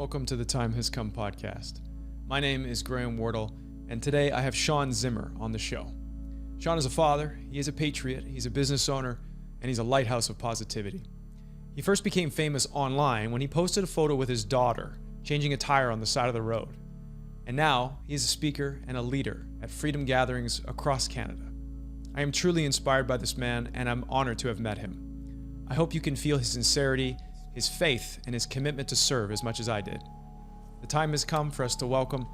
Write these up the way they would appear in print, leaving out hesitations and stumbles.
Welcome to the Time Has Come podcast. My name is Graham Wardle, and today I have Shaun Zimmer on the show. Shaun is a father, he is a patriot, he's a business owner, and he's a lighthouse of positivity. He first became famous online when he posted a photo with his daughter changing a tire on the side of the road. And now he is a speaker and a leader at freedom gatherings across Canada. I am truly inspired by this man, and I'm honored to have met him. I hope you can feel his sincerity, his faith, and his commitment to serve as much as I did. The time has come for us to welcome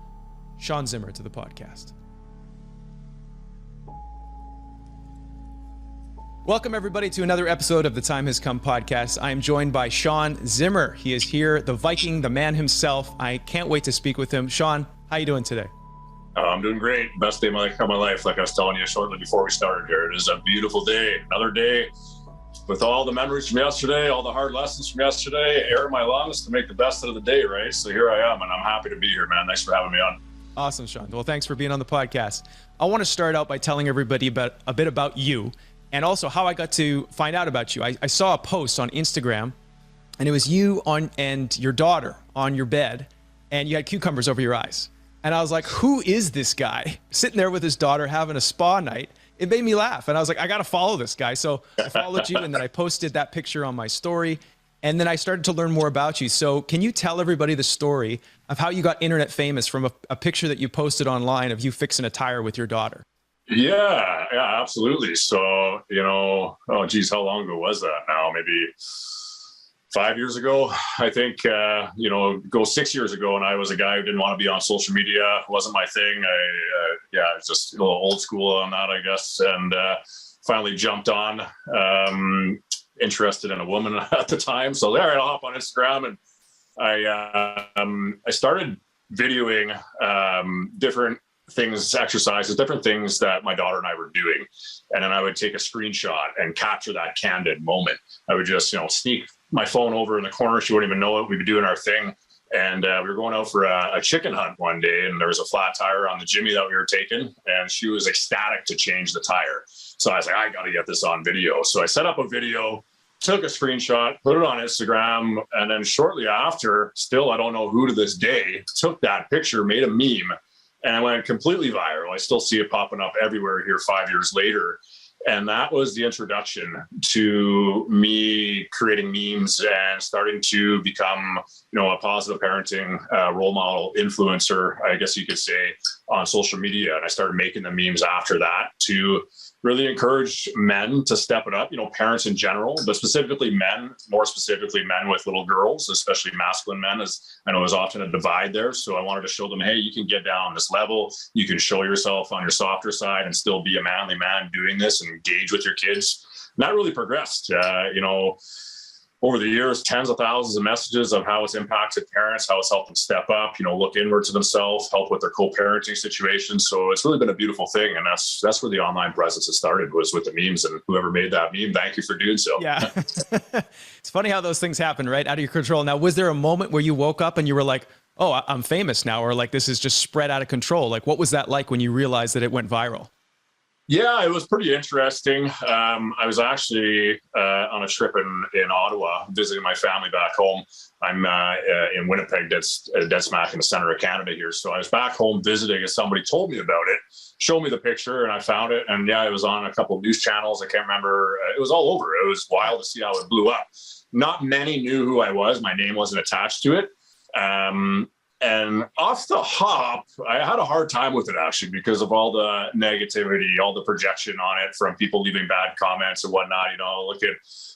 Shaun Zimmer to the podcast. Welcome everybody to another episode of the Time Has Come podcast. I am joined by Shaun Zimmer. He is here, the Viking, the man himself. I can't wait to speak with him. Shaun, how you doing today? I'm doing great. Best day of my life, like I was telling you shortly before we started here. It is a beautiful day. Another day with all the memories from yesterday, all the hard lessons from yesterday, air in my lungs to make the best of the day, right? So here I am, and I'm happy to be here, man. Thanks for having me on. Awesome, Shaun. Well, thanks for being on the podcast. I want to start out by telling everybody a bit about you and also how I got to find out about you. I saw a post on Instagram, and it was you and your daughter on your bed, and you had cucumbers over your eyes. And I was like, who is this guy sitting there with his daughter having a spa night? It made me laugh. And I was like, I got to follow this guy. So I followed you, and then I posted that picture on my story. And then I started to learn more about you. So can you tell everybody the story of how you got internet famous from a picture that you posted online of you fixing a tire with your daughter? Yeah, absolutely. So, oh geez, how long ago was that now? Maybe 5 years ago, I think, go 6 years ago. And I was a guy who didn't want to be on social media. It wasn't my thing. It's just a little old school on that, I guess. And finally jumped on, interested in a woman at the time. So there, I'll hop on Instagram, and I started videoing different things, exercises, different things that my daughter and I were doing. And then I would take a screenshot and capture that candid moment. I would just, sneak my phone over in the corner. She wouldn't even know it. We'd be doing our thing. And we were going out for a chicken hunt one day, and there was a flat tire on the Jimmy that we were taking, and she was ecstatic to change the tire. So I was like, I got to get this on video. So I set up a video, took a screenshot, put it on Instagram, and then shortly after, still, I don't know who to this day, took that picture, made a meme, and it went completely viral. I still see it popping up everywhere here 5 years later. And that was the introduction to me creating memes and starting to become, a positive parenting role model influencer, I guess you could say, on social media. And I started making the memes after that to really encourage men to step it up, parents in general, but specifically men, more specifically men with little girls, especially masculine men, as I know there's often a divide there. So I wanted to show them, hey, you can get down on this level. You can show yourself on your softer side and still be a manly man doing this and engage with your kids. And that really progressed, over the years, tens of thousands of messages of how it's impacted parents, how it's helped them step up, look inward to themselves, help with their co-parenting situations. So it's really been a beautiful thing. And that's where the online presence has started, was with the memes. And whoever made that meme, thank you for doing so. Yeah. It's funny how those things happen, right? Out of your control. Now, was there a moment where you woke up and you were like, oh, I'm famous now, or like this is just spread out of control? Like, what was that like when you realized that it went viral? Yeah, it was pretty interesting. I was actually on a trip in Ottawa, visiting my family back home. I'm in Winnipeg, dead smack in the center of Canada here. So I was back home visiting, and somebody told me about it, showed me the picture, and I found it. And yeah, it was on a couple of news channels. I can't remember. It was all over. It was wild to see how it blew up. Not many knew who I was. My name wasn't attached to it. And off the hop, I had a hard time with it, actually, because of all the negativity, all the projection on it from people leaving bad comments and whatnot.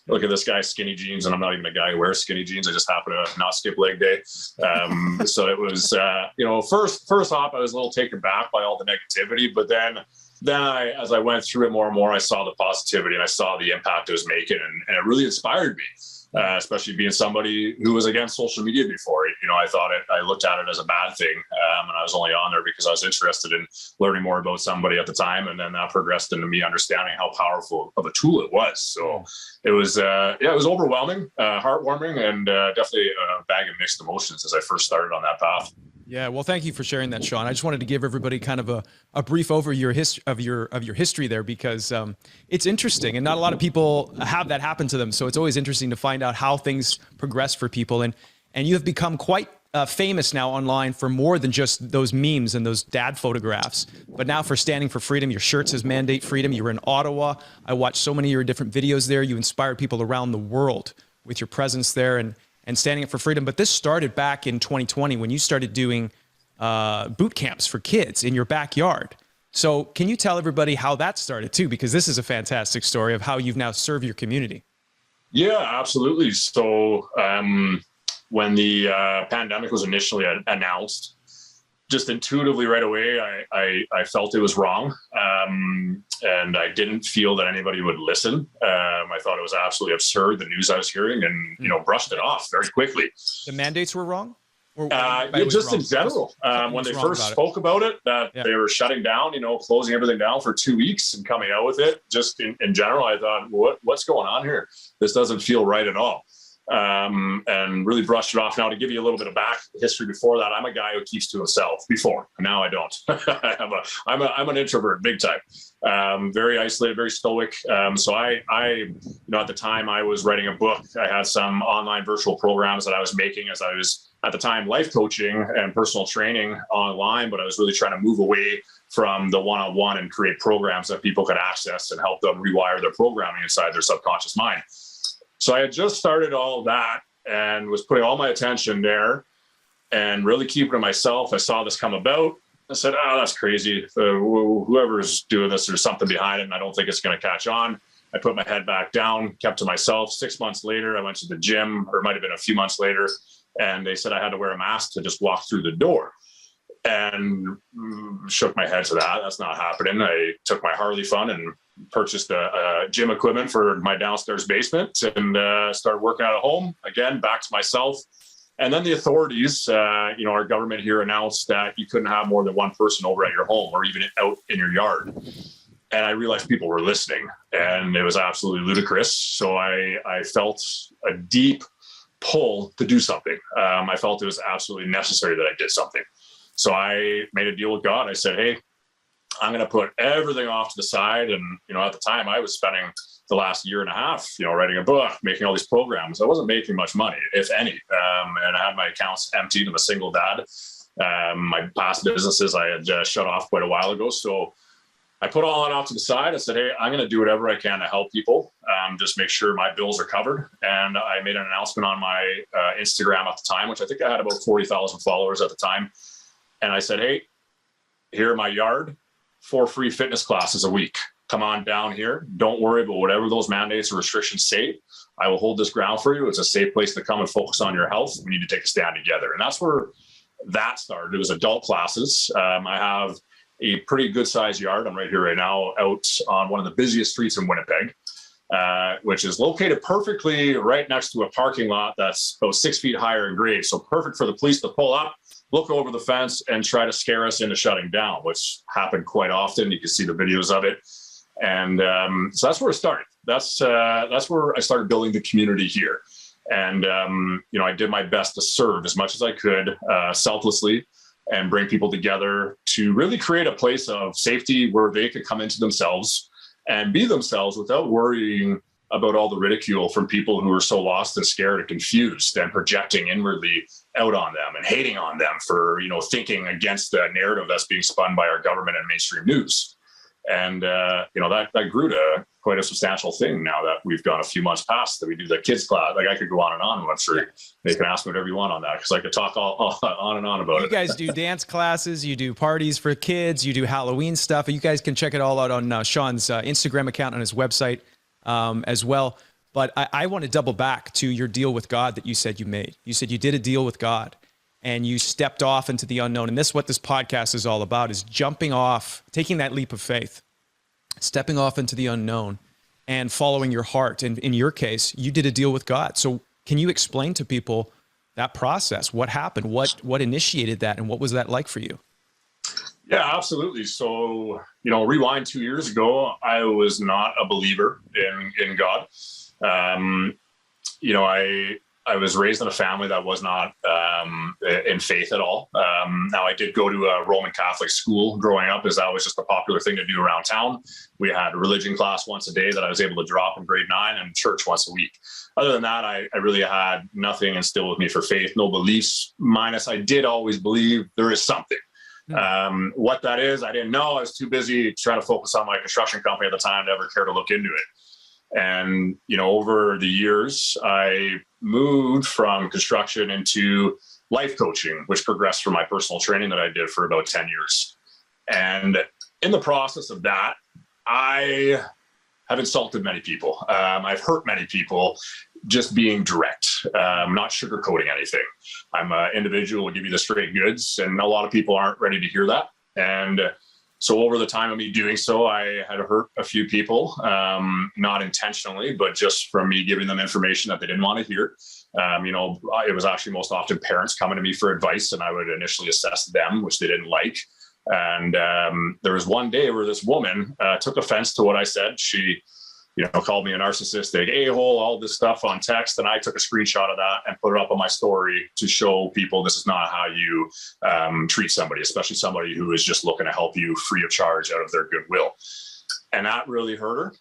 Look at this guy's skinny jeans, and I'm not even a guy who wears skinny jeans. I just happen to not skip leg day. So it was, first off, I was a little taken back by all the negativity, but then as I went through it more and more, I saw the positivity and I saw the impact it was making, and it really inspired me. Especially being somebody who was against social media before. I looked at it as a bad thing, and I was only on there because I was interested in learning more about somebody at the time, and then that progressed into me understanding how powerful of a tool it was. So it was overwhelming, heartwarming, and definitely a bag of mixed emotions as I first started on that path. Yeah, well, thank you for sharing that, Shaun. I just wanted to give everybody kind of a brief overview of your history there, because it's interesting, and not a lot of people have that happen to them. So it's always interesting to find out how things progress for people. And you have become quite famous now online for more than just those memes and those dad photographs, but now for standing for freedom. Your shirt says Mandate Freedom. You were in Ottawa. I watched so many of your different videos there. You inspired people around the world with your presence there and standing up for freedom. But this started back in 2020 when you started doing boot camps for kids in your backyard. So can you tell everybody how that started too? Because this is a fantastic story of how you've now served your community. Yeah, absolutely. So when the pandemic was initially announced, just intuitively right away, I felt it was wrong. And I didn't feel that anybody would listen. I thought it was absolutely absurd, the news I was hearing, and, brushed it off very quickly. The mandates were wrong? Just in general, when they first spoke about it, that they were shutting down, closing everything down for 2 weeks and coming out with it, just in general, I thought, what's going on here? This doesn't feel right at all. And really brushed it off. Now, to give you a little bit of back history before that, I'm a guy who keeps to himself before. Now I don't. I'm an introvert, big time. Very isolated, very stoic. So I at the time I was writing a book. I had some online virtual programs that I was making as I was at the time life coaching and personal training online, but I was really trying to move away from the one-on-one and create programs that people could access and help them rewire their programming inside their subconscious mind. So I had just started all of that and was putting all my attention there and really keeping to myself. I saw this come about. I said, that's crazy. Whoever's doing this, there's something behind it, and I don't think it's going to catch on. I put my head back down, kept to myself. 6 months later, I went to the gym, or it might have been a few months later, and they said I had to wear a mask to just walk through the door. And shook my head to that. That's not happening. I took my Harley fund and purchased a gym equipment for my downstairs basement and started working out at home again, back to myself. And then the authorities, our government here announced that you couldn't have more than one person over at your home or even out in your yard. And I realized people were listening, and it was absolutely ludicrous. So I felt a deep pull to do something. I felt it was absolutely necessary that I did something. So I made a deal with God. I said, hey, I'm going to put everything off to the side. And, at the time I was spending the last year and a half, writing a book, making all these programs. I wasn't making much money, if any. And I had my accounts emptied. I'm a single dad. My past businesses I had shut off quite a while ago. So I put all that off to the side. I said, hey, I'm going to do whatever I can to help people, just make sure my bills are covered. And I made an announcement on my Instagram at the time, which I think I had about 40,000 followers at the time. And I said, hey, here in my yard, 4 free fitness classes a week. Come on down here. Don't worry about whatever those mandates or restrictions say. I will hold this ground for you. It's a safe place to come and focus on your health. We need to take a stand together. And that's where that started. It was adult classes. I have a pretty good sized yard. I'm right here right now out on one of the busiest streets in Winnipeg, which is located perfectly right next to a parking lot that's about 6 feet higher in grade. So perfect for the police to pull up, look over the fence and try to scare us into shutting down, which happened quite often. You can see the videos of it. And so that's where it started. That's where I started building the community here. And, I did my best to serve as much as I could selflessly and bring people together to really create a place of safety where they could come into themselves and be themselves without worrying about all the ridicule from people who are so lost and scared and confused and projecting inwardly out on them and hating on them for, thinking against the narrative that's being spun by our government and mainstream news. And, that grew to quite a substantial thing now that we've gone a few months past that we do the kids class. Like I could go on and on. I'm sure they can ask me whatever you want on that because I could talk all on and on about it. You guys do dance classes, you do parties for kids, you do Halloween stuff. You guys can check it all out on Shaun's Instagram account on his website as well. But I want to double back to your deal with God that you said you made. You said you did a deal with God and you stepped off into the unknown. And this is what this podcast is all about, is jumping off, taking that leap of faith, stepping off into the unknown and following your heart. And in your case, you did a deal with God. So can you explain to people that process? What happened? What initiated that? And what was that like for you? Yeah, absolutely. So, rewind 2 years ago, I was not a believer in God. I was raised in a family that was not in faith at all. Now, I did go to a Roman Catholic school growing up, as that was just a popular thing to do around town. We had religion class once a day that I was able to drop in grade 9, and church once a week. Other than that, I really had nothing instilled with me for faith, no beliefs, minus I did always believe there is something. What that is, I didn't know. I was too busy trying to focus on my construction company at the time to ever care to look into it. And, over the years, I moved from construction into life coaching, which progressed from my personal training that I did for about 10 years. And in the process of that, I have insulted many people. I've hurt many people just being direct, not sugarcoating anything. I'm an individual who will give you the straight goods, and a lot of people aren't ready to hear that. And so over the time of me doing so, I had hurt a few people, not intentionally, but just from me giving them information that they didn't want to hear. It was actually most often parents coming to me for advice, and I would initially assess them, which they didn't like. And there was one day where this woman took offense to what I said. She, called me a narcissistic a-hole, all this stuff on text. And I took a screenshot of that and put it up on my story to show people this is not how you treat somebody, especially somebody who is just looking to help you free of charge out of their goodwill. And that really hurt her.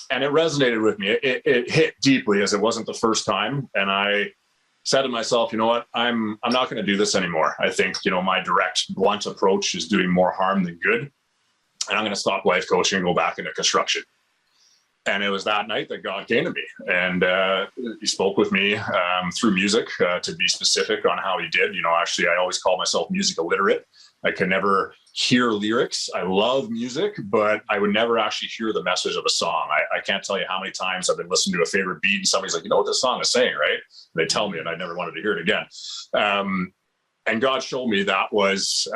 And it resonated with me. It hit deeply, as it wasn't the first time. And I said to myself, you know what, I'm not going to do this anymore. I think, my direct, blunt approach is doing more harm than good. And I'm going to stop life coaching and go back into construction. And it was that night that God came to me, and he spoke with me through music, to be specific on how he did. Actually, I always call myself music illiterate. I could never hear lyrics. I love music, but I would never actually hear the message of a song. I can't tell you how many times I've been listening to a favorite beat and somebody's like, you know what this song is saying, right? And they tell me, and I never wanted to hear it again. And God showed me that was...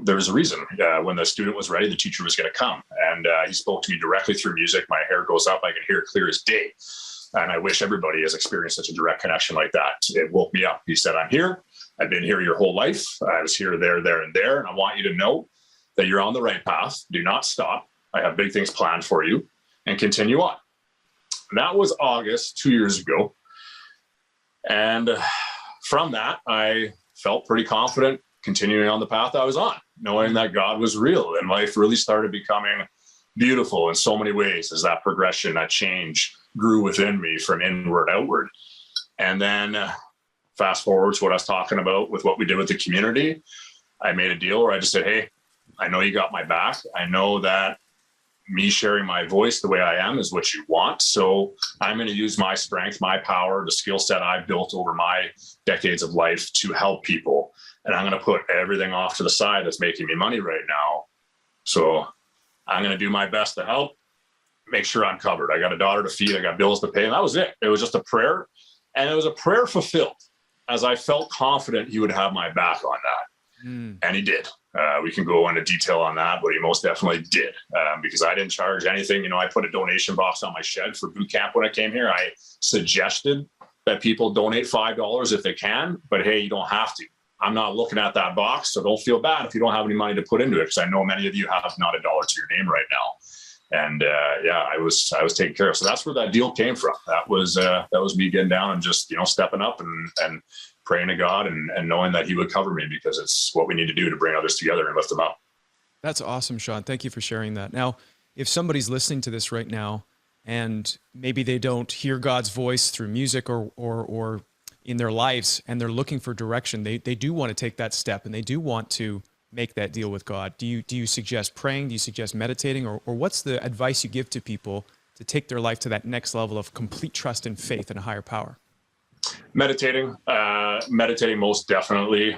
there was a reason. When the student was ready, the teacher was going to come. And he spoke to me directly through music. My hair goes up. I can hear it clear as day. And I wish everybody has experienced such a direct connection like that. It woke me up. He said, I'm here. I've been here your whole life. I was here, there, and there. And I want you to know that you're on the right path. Do not stop. I have big things planned for you, and continue on. And that was August 2 years ago. And from that, I felt pretty confident continuing on the path I was on, knowing that God was real, and life really started becoming beautiful in so many ways as that progression, that change grew within me from inward outward. And then fast forward to what I was talking about with what we did with the community, I made a deal where I just said, hey, I know you got my back. I know that me sharing my voice the way I am is what you want. So I'm going to use my strength, my power, the skill set I've built over my decades of life to help people. And I'm going to put everything off to the side that's making me money right now. So I'm going to do my best to help, make sure I'm covered. I got a daughter to feed. I got bills to pay. And that was it. It was just a prayer. And it was a prayer fulfilled, as I felt confident he would have my back on that. And he did. We can go into detail on that, but he most definitely did, because I didn't charge anything. I put a donation box on my shed for boot camp when I came here. I suggested that people donate $5 if they can, but hey, you don't have to. I'm not looking at that box, so don't feel bad if you don't have any money to put into it, because I know many of you have not a dollar to your name right now. And I was taken care of. So that's where that deal came from. That was me getting down and just stepping up and praying to God and knowing that he would cover me, because it's what we need to do to bring others together and lift them up. That's awesome, Shaun. Thank you for sharing that. Now, if somebody's listening to this right now and maybe they don't hear God's voice through music or in their lives, and they're looking for direction, they do want to take that step, and they do want to make that deal with God. Do you suggest praying? Do you suggest meditating? Or what's the advice you give to people to take their life to that next level of complete trust and faith in a higher power? Meditating most definitely.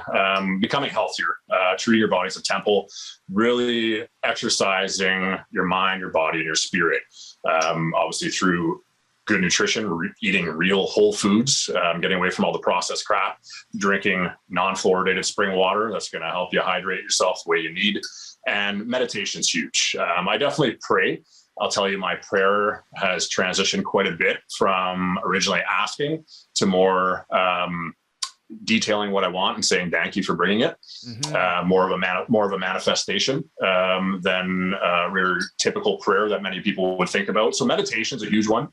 Becoming healthier, treating your body as a temple, really exercising your mind, your body, and your spirit. Obviously through good nutrition, eating real whole foods, getting away from all the processed crap, drinking non-fluoridated spring water. That's going to help you hydrate yourself the way you need. And meditation's huge. I definitely pray. I'll tell you, my prayer has transitioned quite a bit from originally asking to more detailing what I want and saying thank you for bringing it. More of a manifestation than your typical prayer that many people would think about. So meditation is a huge one.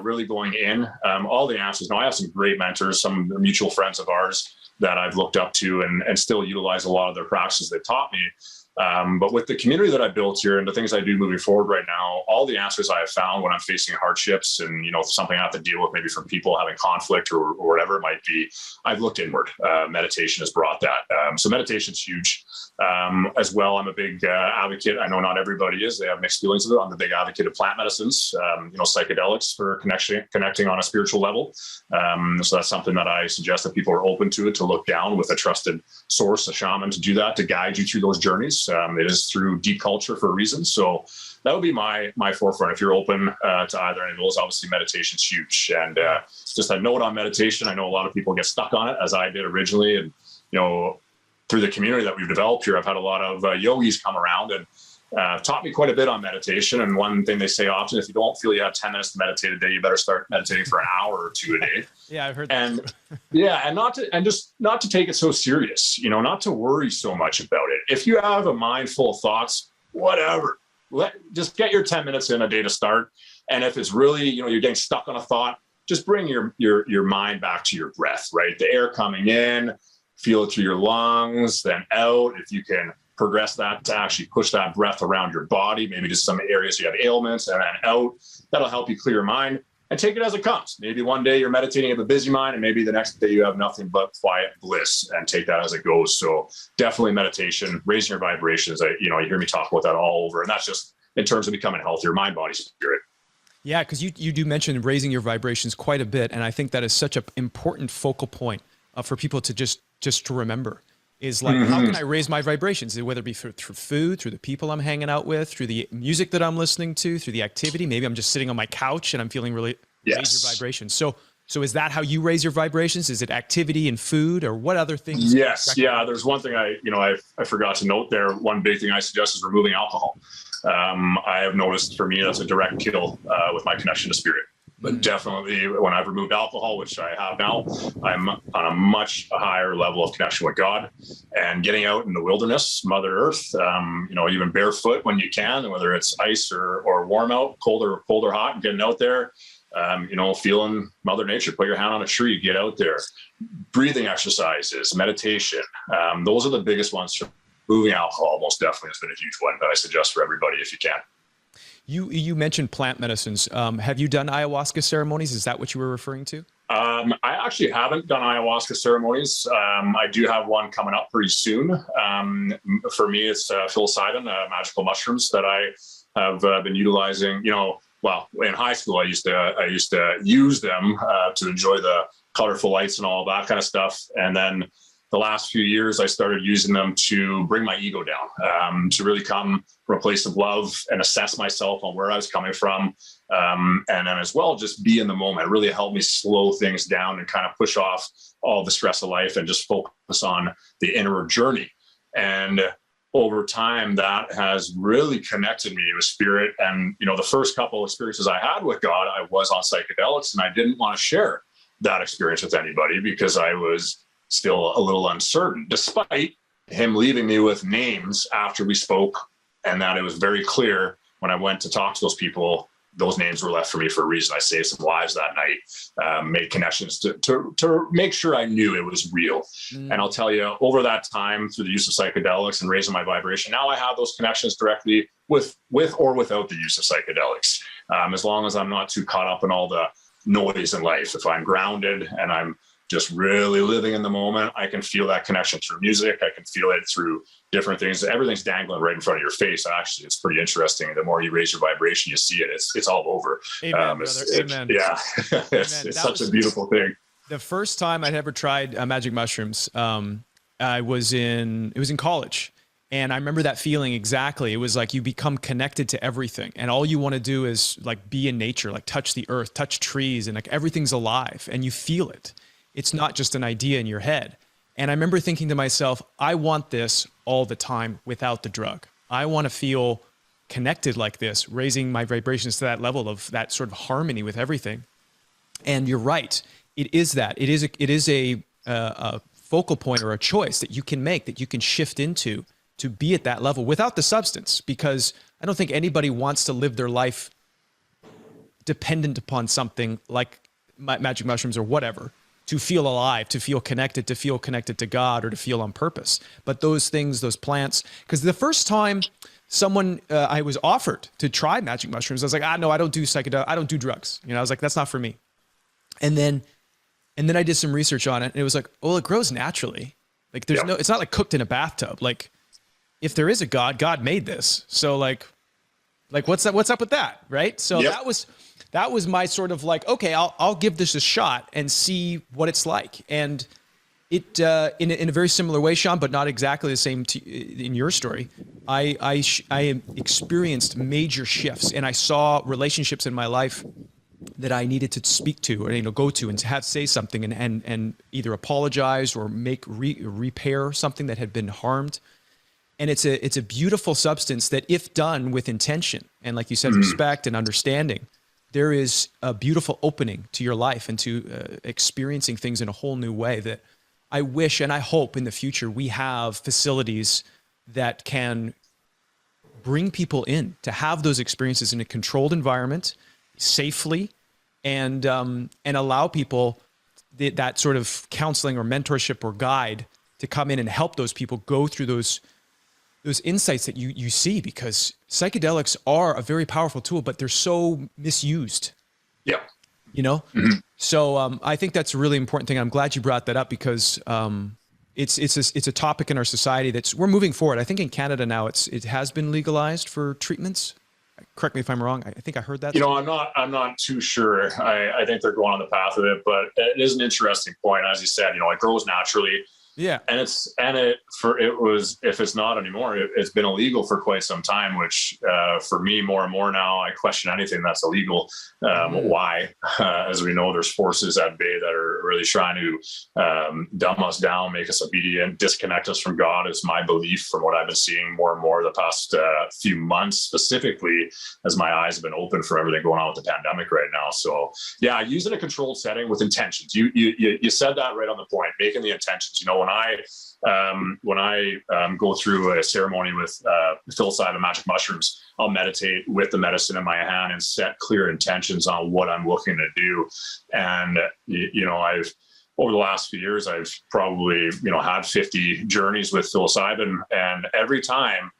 Really going in, all the answers. Now, I have some great mentors, some mutual friends of ours that I've looked up to and still utilize a lot of their practices they taught me. But with the community that I built here and the things I do moving forward right now, all the answers I have found when I'm facing hardships and, something I have to deal with maybe from people having conflict or whatever it might be, I've looked inward. Meditation has brought that. So meditation's huge. As well, I'm a big advocate. I know not everybody is. They have mixed feelings of it. I'm a big advocate of plant medicines, psychedelics for connecting on a spiritual level. So that's something that I suggest that people are open to it, to look down with a trusted source, a shaman, to do that, to guide you through those journeys. It is through deep culture for a reason. So that would be my forefront. If you're open to either any of those, obviously meditation's huge. And just a note on meditation, I know a lot of people get stuck on it, as I did originally. And, through the community that we've developed here, I've had a lot of yogis come around and taught me quite a bit on meditation. And one thing they say often, if you don't feel you have 10 minutes to meditate a day, you better start meditating for an hour or two a day. Yeah, I've heard and that. and not to take it so serious, not to worry so much about it. If you have a mind full of thoughts, whatever, just get your 10 minutes in a day to start. And if it's really, you're getting stuck on a thought, just bring your mind back to your breath, right? The air coming in, feel it through your lungs, then out. If you can progress that to actually push that breath around your body, maybe just some areas you have ailments, and then out, that'll help you clear your mind and take it as it comes. Maybe one day you're meditating, you have a busy mind, and maybe the next day you have nothing but quiet bliss, and take that as it goes. So definitely meditation, raising your vibrations. You hear me talk about that all over, and that's just in terms of becoming healthier, mind, body, spirit. Yeah, because you do mention raising your vibrations quite a bit, and I think that is such an important focal point for people to just to remember, is like, how can I raise my vibrations? Whether it be through food, through the people I'm hanging out with, through the music that I'm listening to, through the activity. Maybe I'm just sitting on my couch and I'm feeling really raise your vibrations. So is that how you raise your vibrations? Is it activity and food, or what other things? Yes. Yeah. There's one thing I forgot to note there. One big thing I suggest is removing alcohol. I have noticed for me, that's a direct kill with my connection to spirit. But definitely when I've removed alcohol, which I have now, I'm on a much higher level of connection with God, and getting out in the wilderness, Mother Earth, even barefoot when you can, whether it's ice or warm out, cold or hot, getting out there, feeling Mother Nature. Put your hand on a tree, get out there. Breathing exercises, meditation. Those are the biggest ones. Removing alcohol most definitely has been a huge one that I suggest for everybody if you can. You mentioned plant medicines. Have you done ayahuasca ceremonies? Is that what you were referring to? I actually haven't done ayahuasca ceremonies. I do have one coming up pretty soon. For me, it's psilocybin, magical mushrooms that I have been utilizing. In high school, I used to use them to enjoy the colorful lights and all that kind of stuff. And then the last few years, I started using them to bring my ego down, to really come from a place of love and assess myself on where I was coming from. And then as well, just be in the moment. It really helped me slow things down and kind of push off all the stress of life and just focus on the inward journey. And over time, that has really connected me with spirit. And, the first couple of experiences I had with God, I was on psychedelics, and I didn't want to share that experience with anybody because I was still a little uncertain, despite him leaving me with names after we spoke, and that it was very clear when I went to talk to those people, those names were left for me for a reason. I saved some lives that night, made connections to make sure I knew it was real. And I'll tell you, over that time, through the use of psychedelics and raising my vibration, now I have those connections directly with or without the use of psychedelics. As long as I'm not too caught up in all the noise in life, if I'm grounded and I'm just really living in the moment, I can feel that connection through music. I can feel it through different things. Everything's dangling right in front of your face. Actually, it's pretty interesting. The more you raise your vibration, you see it. It's all over. Amen, brother. Amen. Yeah, it's such a beautiful thing. The first time I'd ever tried magic mushrooms, it was in college. And I remember that feeling exactly. It was like you become connected to everything, and all you want to do is like be in nature, like touch the earth, touch trees, and like everything's alive, and you feel it. It's not just an idea in your head. And I remember thinking to myself, I want this all the time without the drug. I want to feel connected like this, raising my vibrations to that level of that sort of harmony with everything. And you're right. It is that. It is a focal point or a choice that you can make, that you can shift into to be at that level without the substance, because I don't think anybody wants to live their life dependent upon something like magic mushrooms or whatever, to feel alive, to feel connected to God, or to feel on purpose. But those things, those plants, because the first time someone, I was offered to try magic mushrooms, I was like, no, I don't do psychedelic, I don't do drugs. You know, I was like, that's not for me. And then I did some research on it, and it was like, well, it grows naturally. Like there's no, it's not like cooked in a bathtub. Like if there is a God, God made this. So like what's up with that? Right. So that was my sort of like, okay, I'll give this a shot and see what it's like. And it, in a very similar way, Shaun, but not exactly the same in your story, I experienced major shifts, and I saw relationships in my life that I needed to speak to, or go to, and to have say something, and either apologize or repair something that had been harmed. And it's a beautiful substance that, if done with intention and, like you said, respect and understanding, there is a beautiful opening to your life and to experiencing things in a whole new way that I wish and I hope in the future we have facilities that can bring people in to have those experiences in a controlled environment, safely, and allow people that sort of counseling or mentorship or guide to come in and help those people go through those insights that you see, because psychedelics are a very powerful tool, but they're so misused. Yeah. So I think that's a really important thing. I'm glad you brought that up, because it's a topic in our society we're moving forward. I think in Canada now it has been legalized for treatments. Correct me if I'm wrong. I think I heard that. I'm not too sure. I think they're going on the path of it, but it is an interesting point. As you said, it grows naturally. Yeah. And if it's not anymore, it's been illegal for quite some time, which for me, more and more now, I question anything that's illegal. Why? As we know, there's forces at bay that are really trying to dumb us down, make us obedient, disconnect us from God, is my belief from what I've been seeing more and more the past few months, specifically as my eyes have been open for everything going on with the pandemic right now. So yeah, use it in a controlled setting with intentions. You said that right on the point, making the intentions. When I go through a ceremony with psilocybin magic mushrooms, I'll meditate with the medicine in my hand and set clear intentions on what I'm looking to do. And I've over the last few years, I've probably had 50 journeys with psilocybin, and every time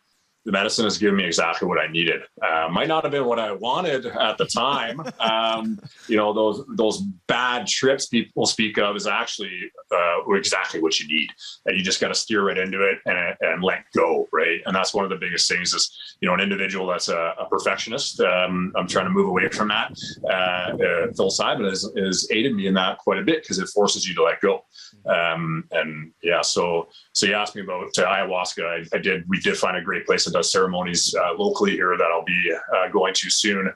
the medicine has given me exactly what I needed. Might not have been what I wanted at the time. Those bad trips people speak of is actually exactly what you need. And you just got to steer right into it and let go, right? And that's one of the biggest things is, an individual that's a perfectionist. I'm trying to move away from that. Psilocybin has aided me in that quite a bit, because it forces you to let go. So you asked me about ayahuasca. We did find a great place that does ceremonies locally here that I'll be going to soon.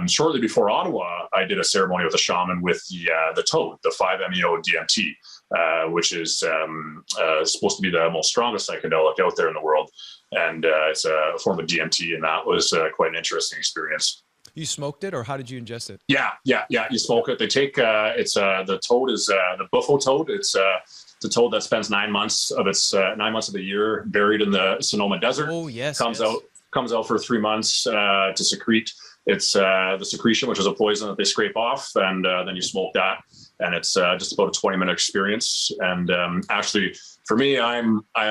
Shortly before Ottawa, I did a ceremony with a shaman with the toad, the 5-MeO DMT, which is supposed to be the most strongest psychedelic out there in the world. And it's a form of DMT, and that was quite an interesting experience. You smoked it, or how did you ingest it? Yeah. You smoke it. They take the toad is the buffalo toad. It's the toad that spends 9 months of the year buried in the Sonoma Desert. Oh yes. Comes out for 3 months to secrete. It's the secretion, which is a poison that they scrape off, and then you smoke that, and it's just about a 20-minute experience. And actually, for me, I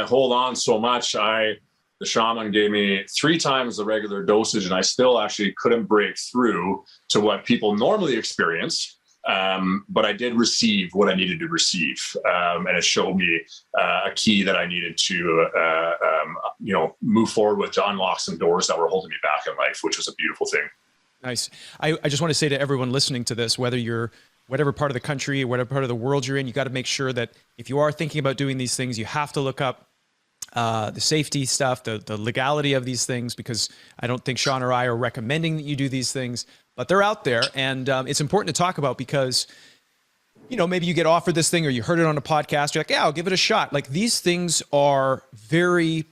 hold on so much. The shaman gave me 3 times the regular dosage, and I still actually couldn't break through to what people normally experience. But I did receive what I needed to receive. And it showed me a key that I needed to, move forward with, to unlock some doors that were holding me back in life, which was a beautiful thing. Nice. I just want to say to everyone listening to this, whether you're whatever part of the country, whatever part of the world you're in, you got to make sure that if you are thinking about doing these things, you have to look up the safety stuff, the legality of these things, because I don't think Shaun or I are recommending that you do these things, but they're out there, and it's important to talk about, because maybe you get offered this thing, or you heard it on a podcast, you're like, yeah, I'll give it a shot. Like, these things are very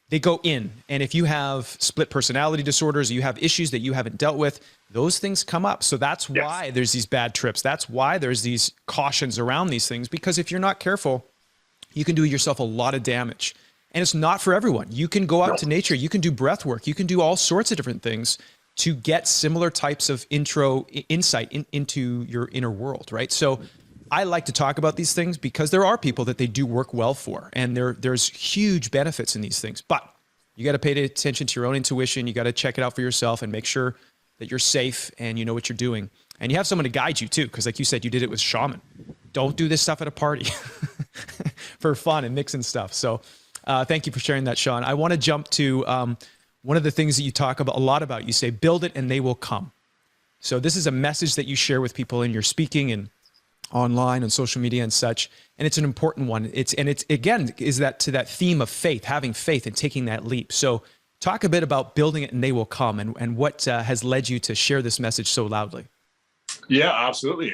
they go in. And if you have split personality disorders, you have issues that you haven't dealt with, those things come up. So that's why there's these bad trips. That's why there's these cautions around these things, because if you're not careful, you can do yourself a lot of damage. And it's not for everyone. You can go out to nature, you can do breath work, you can do all sorts of different things to get similar types of insight into your inner world, right? So I like to talk about these things because there are people that they do work well for, and there's huge benefits in these things. But you got to pay attention to your own intuition. You got to check it out for yourself and make sure that you're safe and you know what you're doing. And you have someone to guide you too, because like you said, you did it with shaman. Don't do this stuff at a party for fun and mixing stuff. So thank you for sharing that, Shaun. I want to jump to one of the things that you talk about a lot about. You say, build it and they will come. So this is a message that you share with people in your speaking and online on social media and such. And it's an important one. It's again, is that to that theme of faith, having faith and taking that leap. So talk a bit about building it and they will come, and what has led you to share this message so loudly. Yeah, absolutely.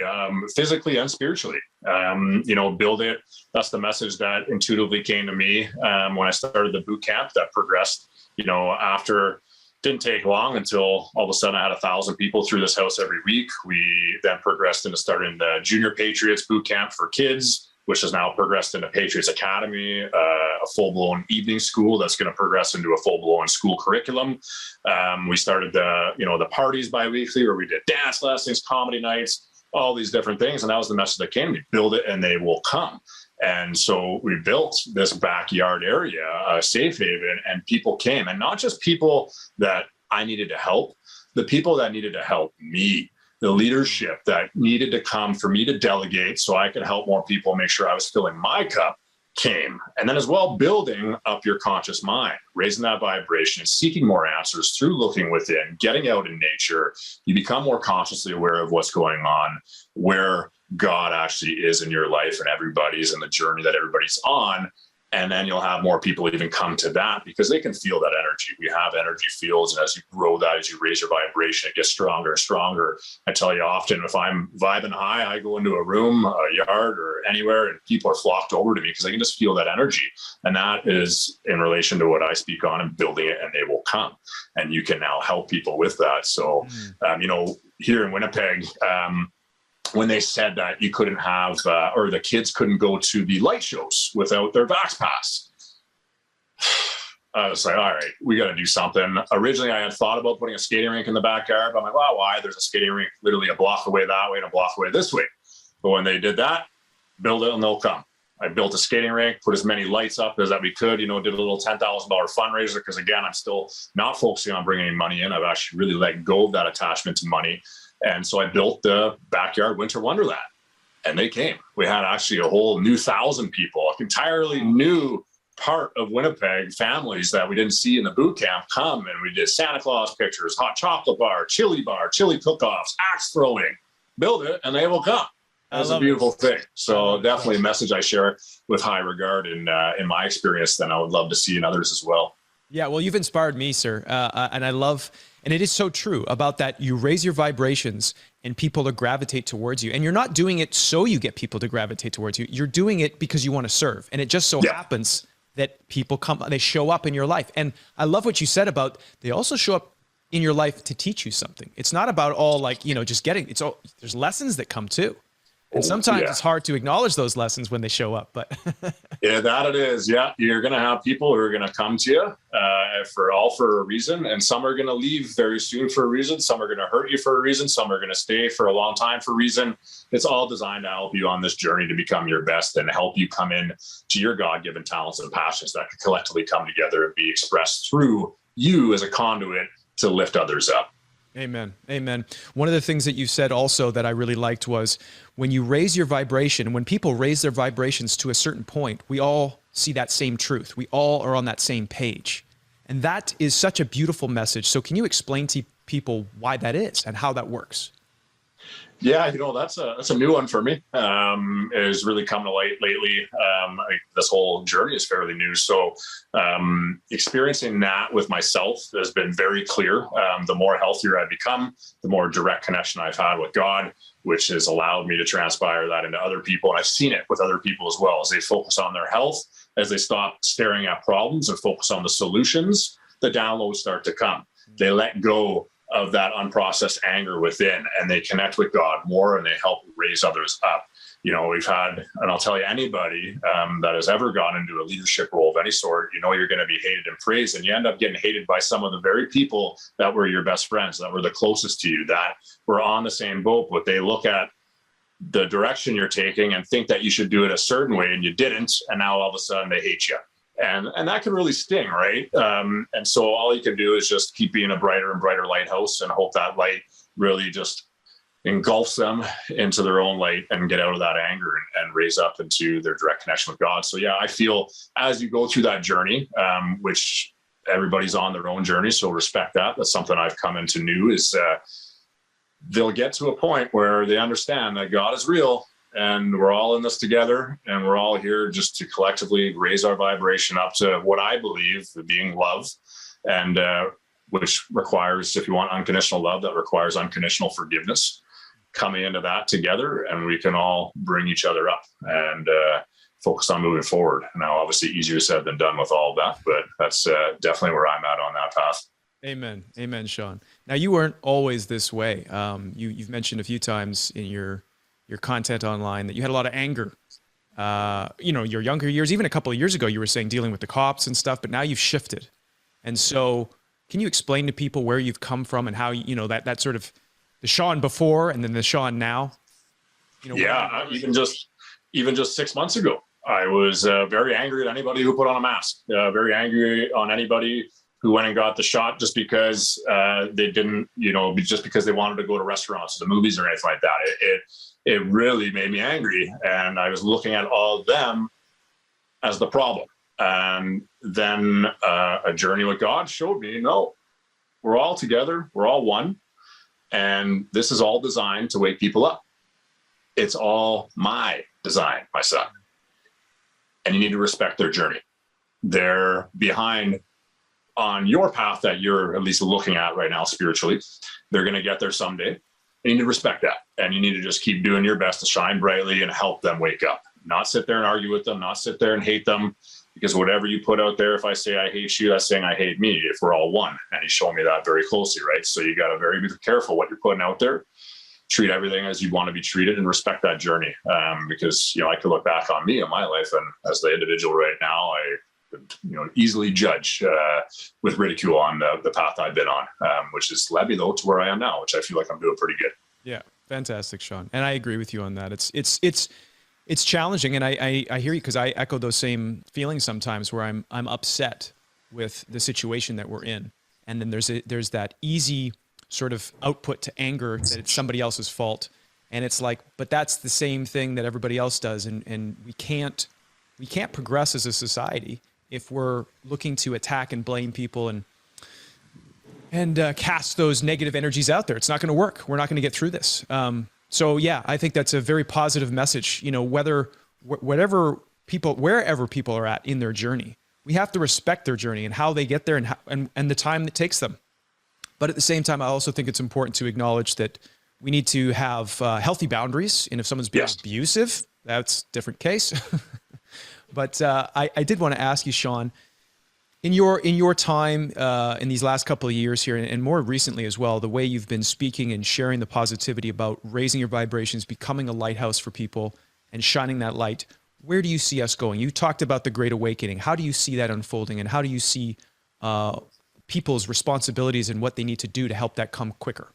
Physically and spiritually, build it. That's the message that intuitively came to me when I started the boot camp that progressed, after. Didn't take long until all of a sudden I had 1,000 people through this house every week. We then progressed into starting the Junior Patriots boot camp for kids, which has now progressed into Patriots Academy, a full-blown evening school that's going to progress into a full-blown school curriculum. We started the parties bi-weekly where we did dance lessons, comedy nights, all these different things. And that was the message that came to me: build it and they will come. And so we built this backyard area, a safe haven, and people came. And not just people that I needed to help, the people that needed to help me, the leadership that needed to come for me to delegate so I could help more people, make sure I was filling my cup, came. And then as well, building up your conscious mind, raising that vibration and seeking more answers through looking within, getting out in nature. You become more consciously aware of what's going on, where God actually is in your life, and everybody's in the journey that everybody's on. And then you'll have more people even come to that because they can feel that energy. We have energy fields. And as you grow that, as you raise your vibration, it gets stronger and stronger. I tell you often, if I'm vibing high, I go into a room, a yard, or anywhere, and people are flocked over to me because I can just feel that energy. And that is in relation to what I speak on, and building it and they will come. And you can now help people with that. So, here in Winnipeg, when they said that you couldn't have, or the kids couldn't go to the light shows without their Vax Pass, I was like, all right, we got to do something. Originally, I had thought about putting a skating rink in the backyard, but I'm like, well, why? There's a skating rink literally a block away that way and a block away this way. But when they did that, build it and they'll come. I built a skating rink, put as many lights up as that we could, did a little $10,000 fundraiser. Because again, I'm still not focusing on bringing money in. I've actually really let go of that attachment to money. And so I built the backyard winter wonderland, and they came. We had actually a whole new 1,000 people, an entirely new part of Winnipeg, families that we didn't see in the boot camp come. And we did Santa Claus pictures, hot chocolate bar, chili cook-offs, axe throwing. Build it and they will come. That's a beautiful thing. So definitely a message I share with high regard in my experience that I would love to see in others as well. Yeah, well, you've inspired me, sir. And I love, and it is so true about that. You raise your vibrations and people to gravitate towards you. And you're not doing it so you get people to gravitate towards you. You're doing it because you want to serve. And it just so happens that people come, they show up in your life. And I love what you said about, they also show up in your life to teach you something. It's not about all just getting, there's lessons that come too. And sometimes it's hard to acknowledge those lessons when they show up, but yeah, that it is. Yeah. You're going to have people who are going to come to you for a reason. And some are going to leave very soon for a reason. Some are going to hurt you for a reason. Some are going to stay for a long time for a reason. It's all designed to help you on this journey to become your best and help you come in to your God-given talents and passions that can collectively come together and be expressed through you as a conduit to lift others up. Amen. Amen. One of the things that you said also that I really liked was when you raise your vibration, when people raise their vibrations to a certain point, we all see that same truth. We all are on that same page. And that is such a beautiful message. So can you explain to people why that is and how that works? Yeah, that's a new one for me. It has really come to light lately. This whole journey is fairly new, so experiencing that with myself has been very clear. The more healthier I've become, the more direct connection I've had with God, which has allowed me to transpire that into other people. And I've seen it with other people as well, as they focus on their health, as they stop staring at problems and focus on the solutions, the downloads start to come. They let go of that unprocessed anger within, and they connect with God more, and they help raise others up. We've had, and I'll tell you, anybody that has ever gone into a leadership role of any sort, you're going to be hated and praised, and you end up getting hated by some of the very people that were your best friends, that were the closest to you, that were on the same boat, but they look at the direction you're taking and think that you should do it a certain way, and you didn't, and now all of a sudden they hate you. And that can really sting, right? And so all you can do is just keep being a brighter and brighter lighthouse, and hope that light really just engulfs them into their own light and get out of that anger and raise up into their direct connection with God. So yeah, I feel as you go through that journey, which everybody's on their own journey, so respect that. That's something I've come into new, is they'll get to a point where they understand that God is real, and we're all in this together, and we're all here just to collectively raise our vibration up to what I believe being love, and which requires, if you want unconditional love, that requires unconditional forgiveness, coming into that together, and we can all bring each other up and focus on moving forward. Now, obviously easier said than done with all of that, but that's definitely where I'm at on that path. Amen. Amen, Shaun. Now, you weren't always this way. You've mentioned a few times in your content online that you had a lot of anger. Your younger years, even a couple of years ago, you were saying dealing with the cops and stuff, but now you've shifted. And so can you explain to people where you've come from and how, that sort of the Shaun before and then the Shaun now? Even just 6 months ago, I was very angry at anybody who put on a mask, very angry on anybody who went and got the shot just because they didn't, just because they wanted to go to restaurants or the movies or anything like that. It really made me angry, and I was looking at all of them as the problem. And then a journey with God showed me, no, we're all together, we're all one, and this is all designed to wake people up. It's all my design, my son. And you need to respect their journey. They're behind on your path that you're at least looking at right now spiritually. They're going to get there someday. You need to respect that. And you need to just keep doing your best to shine brightly and help them wake up. Not sit there and argue with them, not sit there and hate them, because whatever you put out there, if I say I hate you, that's saying I hate me, if we're all one. And he's showing me that very closely, right? So you got to be careful what you're putting out there. Treat everything as you want to be treated, and respect that journey. Because, I could look back on me and my life, and as the individual right now, I could, easily judge with ridicule on the path I've been on, which has led me though to where I am now, which I feel like I'm doing pretty good. Yeah, fantastic, Shaun. And I agree with you on that. It's challenging, and I hear you, because I echo those same feelings sometimes, where I'm upset with the situation that we're in, and then there's that easy sort of output to anger that it's somebody else's fault, and it's like, but that's the same thing that everybody else does, and we can't progress as a society if we're looking to attack and blame people and cast those negative energies out there. It's not going to work. We're not going to get through this. So yeah, I think that's a very positive message. Wherever people are at in their journey, we have to respect their journey and how they get there, and the time that takes them. But at the same time, I also think it's important to acknowledge that we need to have healthy boundaries. And if someone's being abusive, that's a different case. But I did want to ask you, Shaun, in your time in these last couple of years here, and more recently as well, the way you've been speaking and sharing the positivity about raising your vibrations, becoming a lighthouse for people, and shining that light, where do you see us going? You talked about the Great Awakening. How do you see that unfolding, and how do you see people's responsibilities and what they need to do to help that come quicker?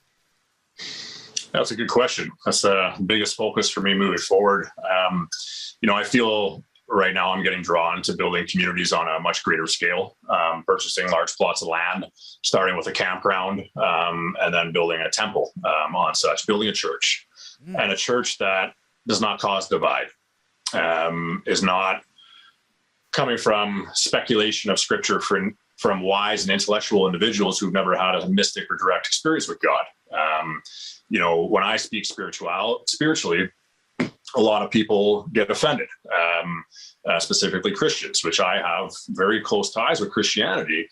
That's a good question. That's the biggest focus for me moving forward. I feel right now I'm getting drawn to building communities on a much greater scale, purchasing large plots of land, starting with a campground, and then building a temple on such, building a church, and a church that does not cause divide, is not coming from speculation of scripture from wise and intellectual individuals who've never had a mystic or direct experience with God. When I speak spiritually, a lot of people get offended, specifically Christians, which I have very close ties with Christianity.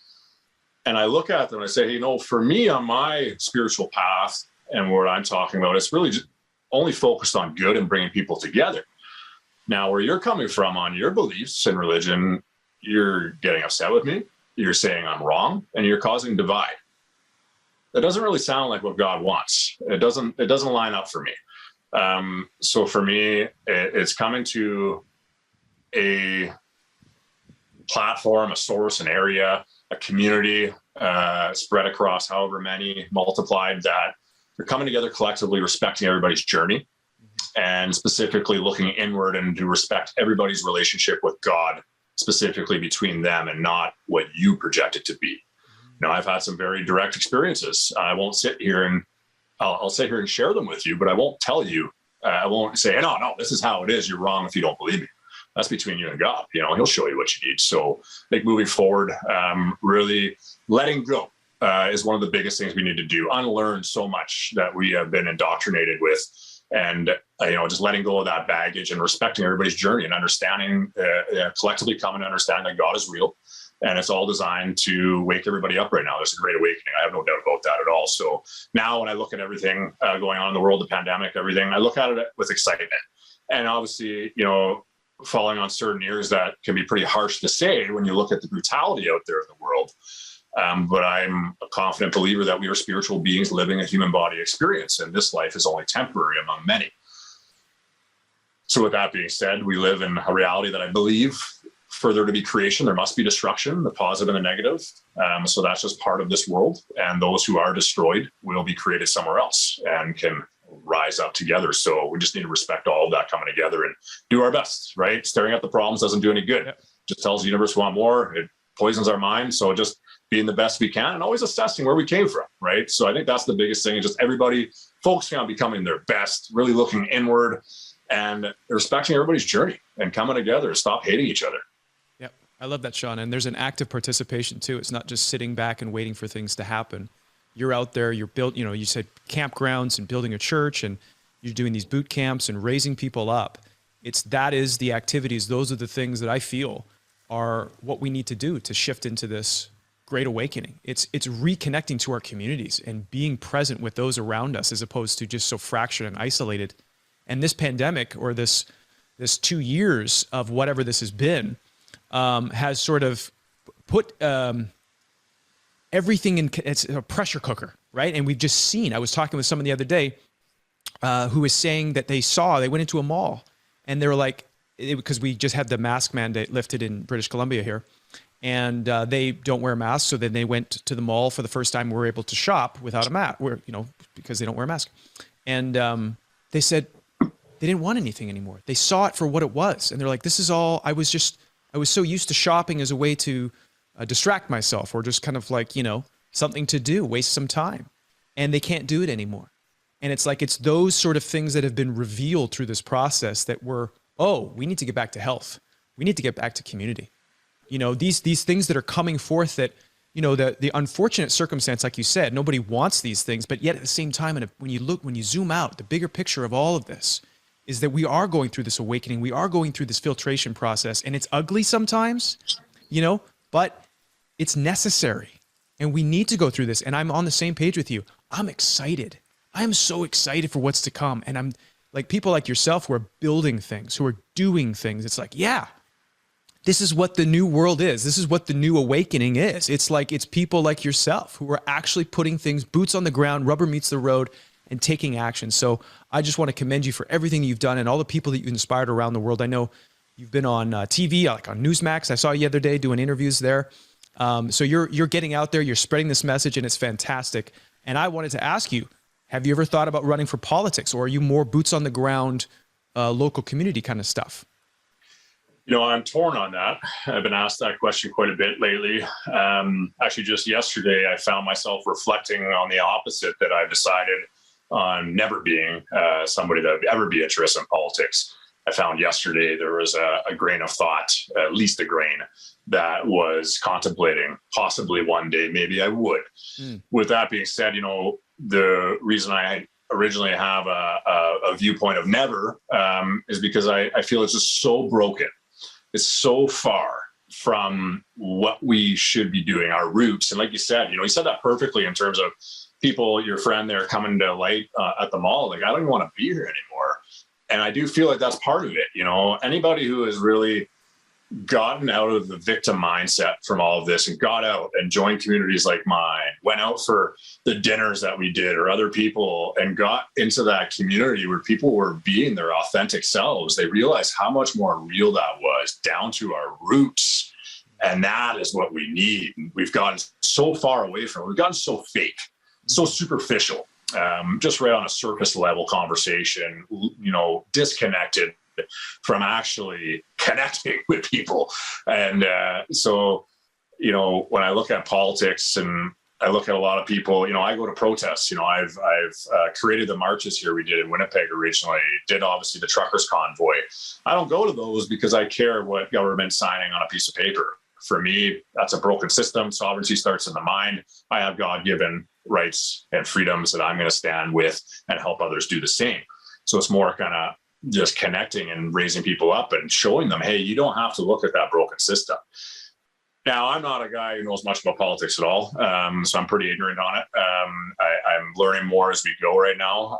And I look at them and I say, for me on my spiritual path and what I'm talking about, it's really just only focused on good and bringing people together. Now, where you're coming from on your beliefs and religion, you're getting upset with me, you're saying I'm wrong, and you're causing divide. That doesn't really sound like what God wants. It doesn't line up for me. So for me, it's coming to a platform, a source, an area, a community, spread across however many, multiplied, that they're coming together collectively, respecting everybody's journey, and specifically looking inward and to respect everybody's relationship with God, specifically between them and not what you project it to be. I've had some very direct experiences. I won't sit here and I'll sit here and share them with you, but I won't tell you. I won't say, no, this is how it is. You're wrong if you don't believe me. That's between you and God. He'll show you what you need. So I think moving forward, really letting go is one of the biggest things we need to do. Unlearn so much that we have been indoctrinated with, and just letting go of that baggage and respecting everybody's journey and understanding, collectively coming to understand that God is real. And it's all designed to wake everybody up right now. There's a great awakening. I have no doubt about that at all. So now when I look at everything going on in the world, the pandemic, everything, I look at it with excitement. And obviously, falling on certain ears, that can be pretty harsh to say when you look at the brutality out there in the world. But I'm a confident believer that we are spiritual beings living a human body experience, and this life is only temporary among many. So with that being said, we live in a reality that I believe, for there to be creation, there must be destruction, the positive and the negative. So that's just part of this world. And those who are destroyed will be created somewhere else and can rise up together. So we just need to respect all of that coming together and do our best, right? Staring at the problems doesn't do any good. It just tells the universe we want more. It poisons our mind. So just being the best we can and always assessing where we came from, right? So I think that's the biggest thing, is just everybody focusing on becoming their best, really looking inward and respecting everybody's journey and coming together. Stop hating each other. I love that, Shaun. And there's an active participation too. It's not just sitting back and waiting for things to happen. You're out there, you're you said campgrounds and building a church, and you're doing these boot camps and raising people up. That is the activities. Those are the things that I feel are what we need to do to shift into this great awakening. It's reconnecting to our communities and being present with those around us, as opposed to just so fractured and isolated. And this pandemic, or this 2 years of whatever this has been, has sort of put everything in, it's a pressure cooker, right? And we've just seen, I was talking with someone the other day who was saying that they went into a mall and they were like, because we just had the mask mandate lifted in British Columbia here, and they don't wear masks. So then they went to the mall for the first time. We were able to shop without a mask, because they don't wear a mask. And they said they didn't want anything anymore. They saw it for what it was. And they're like, this is all, I was so used to shopping as a way to distract myself, or just kind of like, something to do, waste some time. And they can't do it anymore. And it's like, it's those sort of things that have been revealed through this process that we need to get back to health. We need to get back to community. These things that are coming forth that, the unfortunate circumstance, like you said, nobody wants these things, but yet at the same time, and when you zoom out, the bigger picture of all of this is that we are going through this awakening. We are going through this filtration process, and it's ugly sometimes, but it's necessary, and we need to go through this. And I'm on the same page with you. I'm excited. I am so excited for what's to come. And I'm like, people like yourself who are building things, who are doing things. It's like, yeah, this is what the new world is. This is what the new awakening is. It's like, it's people like yourself who are actually putting things, boots on the ground, rubber meets the road, and taking action. So I just want to commend you for everything you've done and all the people that you've inspired around the world. I know you've been on TV, like on Newsmax. I saw you the other day doing interviews there. So you're getting out there, you're spreading this message, and it's fantastic. And I wanted to ask you, have you ever thought about running for politics, or are you more boots on the ground, local community kind of stuff? I'm torn on that. I've been asked that question quite a bit lately. Actually, just yesterday, I found myself reflecting on the opposite, that I've decided on never being somebody that would ever be interested in politics. I found yesterday there was a grain of thought, at least a grain, that was contemplating possibly one day maybe I would. With that being said, the reason I originally have a viewpoint of never is because I feel it's just so broken. It's so far from what we should be doing, our roots. And like you said, you said that perfectly in terms of people, your friend there coming to light at the mall. Like, I don't even want to be here anymore. And I do feel like that's part of it. Anybody who has really gotten out of the victim mindset from all of this and got out and joined communities like mine, went out for the dinners that we did or other people and got into that community where people were being their authentic selves, they realized how much more real that was, down to our roots. And that is what we need. We've gotten so far away from it. We've gotten so fake, so superficial, just right on a surface level conversation, disconnected from actually connecting with people. And so, when I look at politics and I look at a lot of people, I go to protests. I've created the marches here we did in Winnipeg originally, did obviously the truckers convoy. I don't go to those because I care what government's signing on a piece of paper. For me, that's a broken system. Sovereignty starts in the mind. I have God-given rights and freedoms that I'm going to stand with and help others do the same. So it's more kind of just connecting and raising people up and showing them, hey, you don't have to look at that broken system. Now, I'm not a guy who knows much about politics at all, so I'm pretty ignorant on it. I'm learning more as we go right now.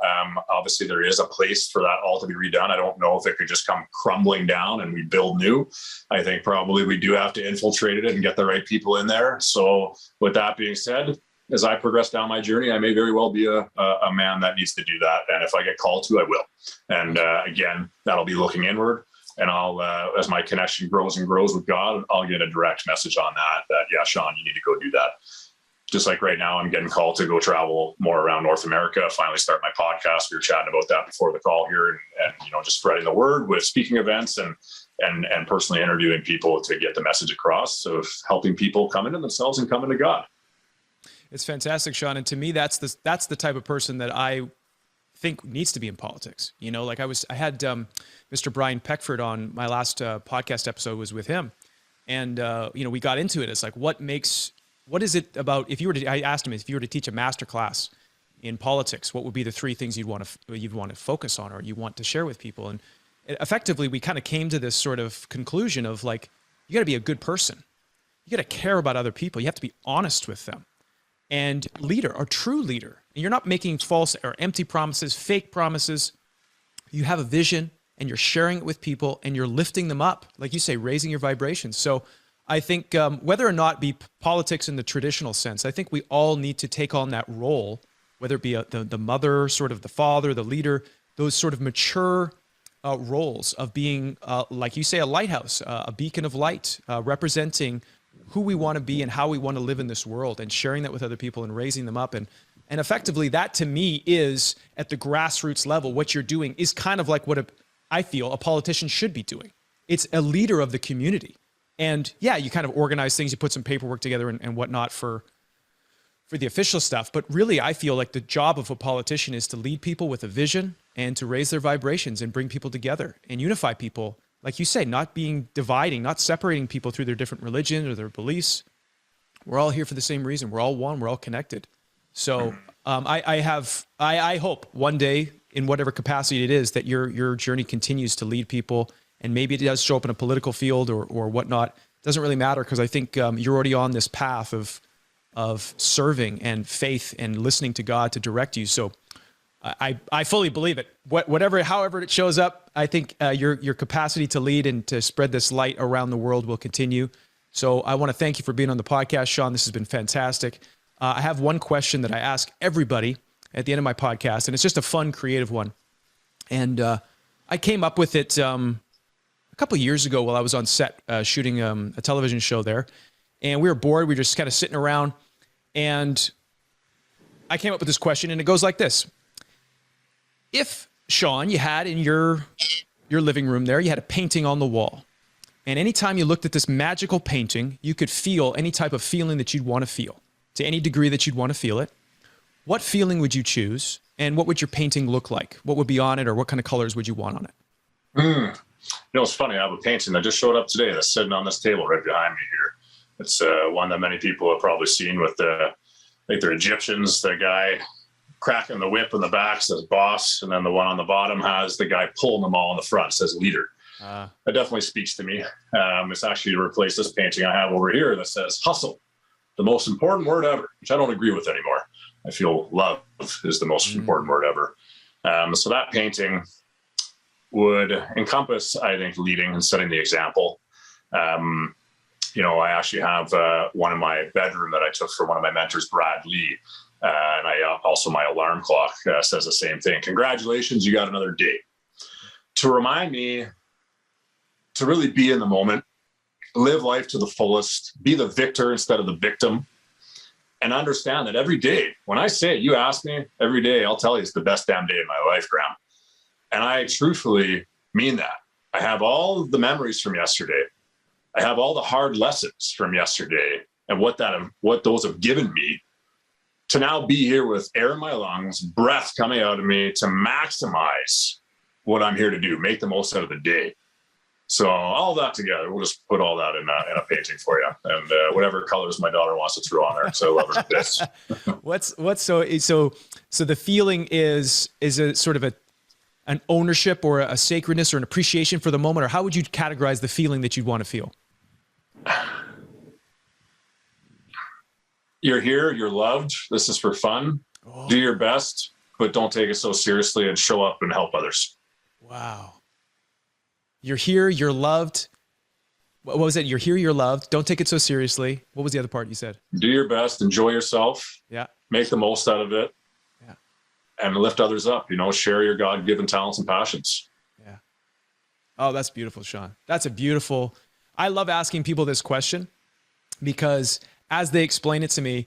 Obviously, there is a place for that all to be redone. I don't know if it could just come crumbling down and we build new. I think probably we do have to infiltrate it and get the right people in there. So with that being said, as I progress down my journey, I may very well be a man that needs to do that. And if I get called to, I will. And again, that'll be looking inward. And I'll, as my connection grows and grows with God, I'll get a direct message on that, yeah, Shaun, you need to go do that. Just like right now, I'm getting called to go travel more around North America, finally start my podcast. We were chatting about that before the call here and just spreading the word with speaking events and personally interviewing people to get the message across of helping people come into themselves and come into God. It's fantastic, Shaun. And to me, that's the type of person that I think needs to be in politics. I had Mr. Brian Peckford on my last podcast episode was with him. And, we got into it. It's like, what is it about, I asked him, if you were to teach a master class in politics, what would be the three things you'd want to focus on or you want to share with people? And effectively, we kind of came to this sort of conclusion of like, you got to be a good person. You got to care about other people. You have to be honest with them. And a true leader. And you're not making false or empty promises, fake promises. You have a vision and you're sharing it with people and you're lifting them up. Like you say, raising your vibrations. So I think whether or not be politics in the traditional sense, I think we all need to take on that role, whether it be the mother, sort of the father, the leader, those sort of mature roles of being, like you say, a lighthouse, a beacon of light, representing who we want to be and how we want to live in this world and sharing that with other people and raising them up. And effectively that to me is at the grassroots level, what you're doing is kind of like what I feel a politician should be doing. It's a leader of the community. And yeah, you kind of organize things, you put some paperwork together and whatnot for the official stuff. But really, I feel like the job of a politician is to lead people with a vision and to raise their vibrations and bring people together and unify people. Like you say, not being dividing, not separating people through their different religions or their beliefs. We're all here for the same reason. We're all one. We're all connected. So I hope one day, in whatever capacity it is, that your journey continues to lead people. And maybe it does show up in a political field or whatnot. It doesn't really matter, because I think you're already on this path of serving and faith and listening to God to direct you. So I fully believe it. However it shows up, I think your capacity to lead and to spread this light around the world will continue. So I want to thank you for being on the podcast, Shaun. This has been fantastic. I have one question that I ask everybody at the end of my podcast, and it's just a fun, creative one. And I came up with it a couple of years ago while I was on set shooting a television show there. And we were bored. We were just kind of sitting around. And I came up with this question, and it goes like this. If, Shaun, you had in your living room there, you had a painting on the wall, and anytime you looked at this magical painting, you could feel any type of feeling that you'd want to feel, to any degree that you'd want to feel it, what feeling would you choose, and what would your painting look like? What would be on it, or what kind of colors would you want on it? It's funny. I have a painting that just showed up today that's sitting on this table right behind me here. It's one that many people have probably seen with I think they're Egyptians, the guy cracking the whip in the back says boss, and then the one on the bottom has the guy pulling them all in the front says leader. That definitely speaks to me. It's actually to replace this painting I have over here that says hustle, the most important word ever, which I don't agree with anymore. I feel love is the most important word ever. So that painting would encompass, I think, leading and setting the example. I actually have one in my bedroom that I took from one of my mentors, Brad Lee. And also my alarm clock says the same thing. Congratulations, you got another day. To remind me to really be in the moment, live life to the fullest, be the victor instead of the victim, and understand that every day, when I say it, you ask me, every day, I'll tell you it's the best damn day in my life, Graham. And I truthfully mean that. I have all the memories from yesterday. I have all the hard lessons from yesterday and what those have given me to now be here with air in my lungs, breath coming out of me to maximize what I'm here to do, make the most out of the day. So all that together, we'll just put all that in a painting for you, and whatever colors my daughter wants to throw on there. So I love her to bits. So the feeling is a sort of an ownership or a sacredness or an appreciation for the moment, or how would you categorize the feeling that you'd want to feel? You're here, you're loved. This is for fun. Do your best, but don't take it so seriously, and show up and help others. Wow. You're here, you're loved. What was it? You're here, you're loved. Don't take it so seriously. What was the other part you said? Do your best, enjoy yourself. Yeah. Make the most out of it. Yeah. And lift others up, share your God-given talents and passions. Yeah. Oh, that's beautiful, Shaun. I love asking people this question because as they explain it to me,